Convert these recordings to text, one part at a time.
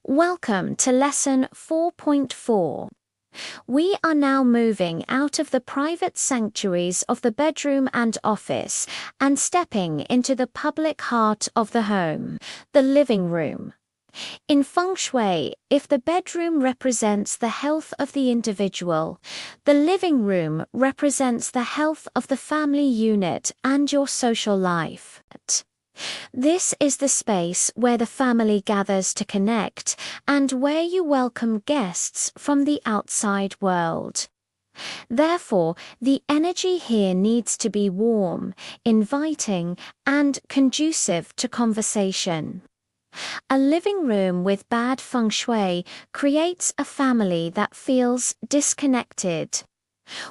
Welcome to Lesson 4.4. We are now moving out of the private sanctuaries of the bedroom and office and stepping into the public heart of the home, the living room. In Feng Shui, if the bedroom represents the health of the individual, the living room represents the health of the family unit and your social life. This is the space where the family gathers to connect and where you welcome guests from the outside world. Therefore, the energy here needs to be warm, inviting, and conducive to conversation. A living room with bad feng shui creates a family that feels disconnected,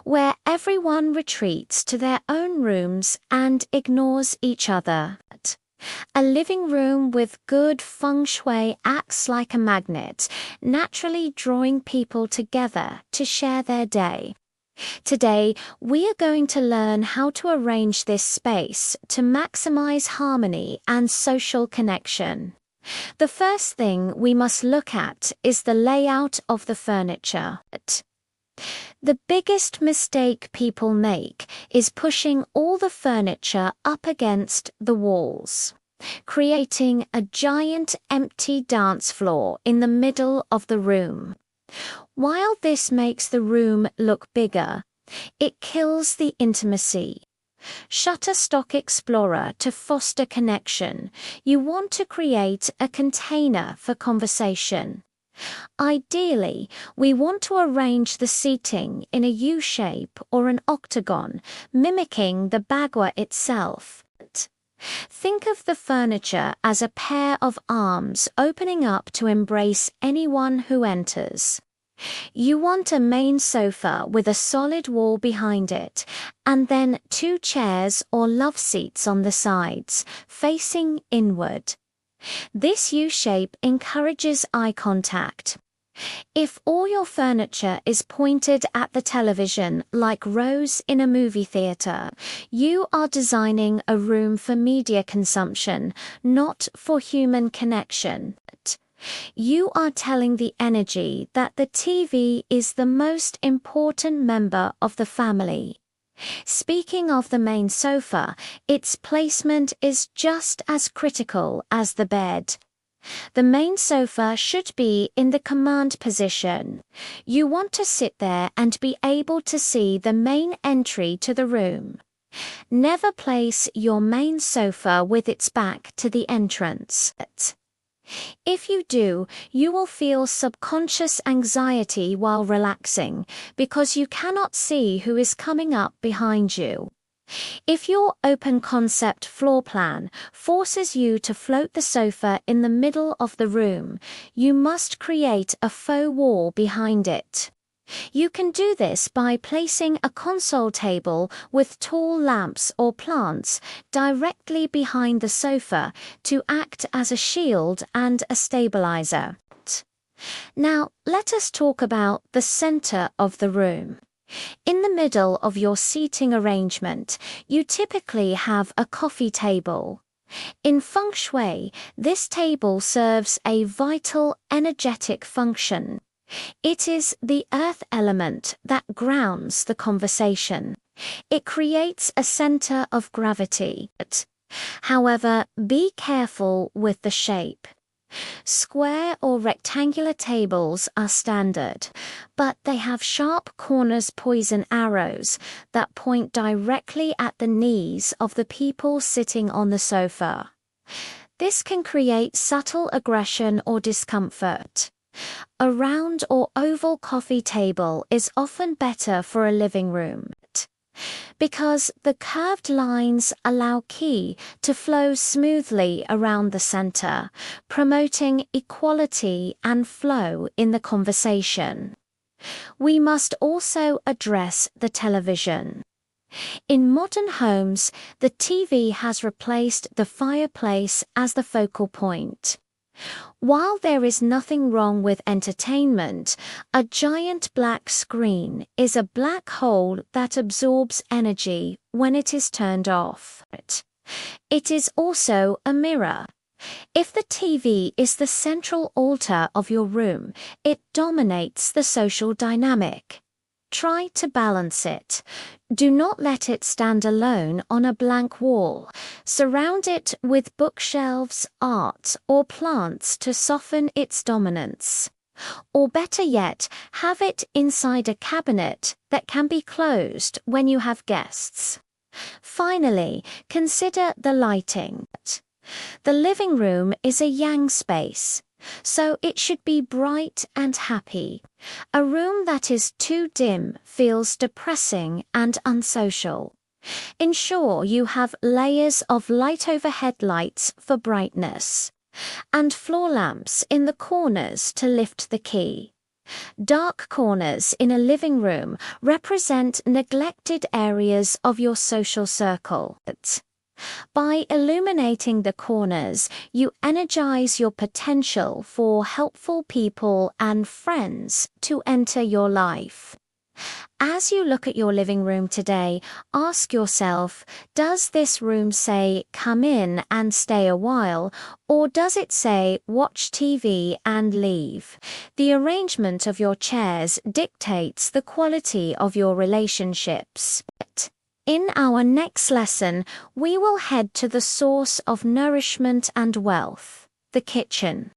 where everyone retreats to their own rooms and ignores each other. A living room with good feng shui acts like a magnet, naturally drawing people together to share their day. Today, we are going to learn how to arrange this space to maximize harmony and social connection. The first thing we must look at is the layout of the furniture. The biggest mistake people make is pushing all the furniture up against the walls, creating a giant empty dance floor in the middle of the room. While this makes the room look bigger, it kills the intimacy. Shutterstock Explorer to foster connection, you want to create a container for conversation. Ideally, we want to arrange the seating in a U-shape or an octagon, mimicking the bagua itself. Think of the furniture as a pair of arms opening up to embrace anyone who enters. You want a main sofa with a solid wall behind it, and then 2 chairs or love seats on the sides, facing inward. This U-shape encourages eye contact. If all your furniture is pointed at the television like rows in a movie theater, you are designing a room for media consumption, not for human connection. You are telling the energy that the TV is the most important member of the family. Speaking of the main sofa, its placement is just as critical as the bed. The main sofa should be in the command position. You want to sit there and be able to see the main entry to the room. Never place your main sofa with its back to the entrance. If you do, you will feel subconscious anxiety while relaxing because you cannot see who is coming up behind you. If your open concept floor plan forces you to float the sofa in the middle of the room, you must create a faux wall behind it. You can do this by placing a console table with tall lamps or plants directly behind the sofa to act as a shield and a stabilizer. Now, let us talk about the center of the room. In the middle of your seating arrangement, you typically have a coffee table. In Feng Shui, this table serves a vital energetic function. It is the earth element that grounds the conversation. It creates a center of gravity. However, be careful with the shape. Square or rectangular tables are standard, but they have sharp corners poison arrows that point directly at the knees of the people sitting on the sofa. This can create subtle aggression or discomfort. A round or oval coffee table is often better for a living room, because the curved lines allow qi to flow smoothly around the center, promoting equality and flow in the conversation. We must also address the television. In modern homes, the TV has replaced the fireplace as the focal point. While there is nothing wrong with entertainment, a giant black screen is a black hole that absorbs energy when it is turned off. It is also a mirror. If the TV is the central altar of your room, it dominates the social dynamic. Try to balance it. Do not let it stand alone on a blank wall. Surround it with bookshelves, art, or plants to soften its dominance. Or better yet, have it inside a cabinet that can be closed when you have guests. Finally, consider the lighting. The living room is a yang space, so it should be bright and happy. A room that is too dim feels depressing and unsocial. Ensure you have layers of light overhead lights for brightness, and floor lamps in the corners to lift the key. Dark corners in a living room represent neglected areas of your social circle. By illuminating the corners, you energize your potential for helpful people and friends to enter your life. As you look at your living room today, ask yourself, does this room say, come in and stay a while, or does it say, watch TV and leave? The arrangement of your chairs dictates the quality of your relationships. In our next lesson, we will head to the source of nourishment and wealth, the kitchen.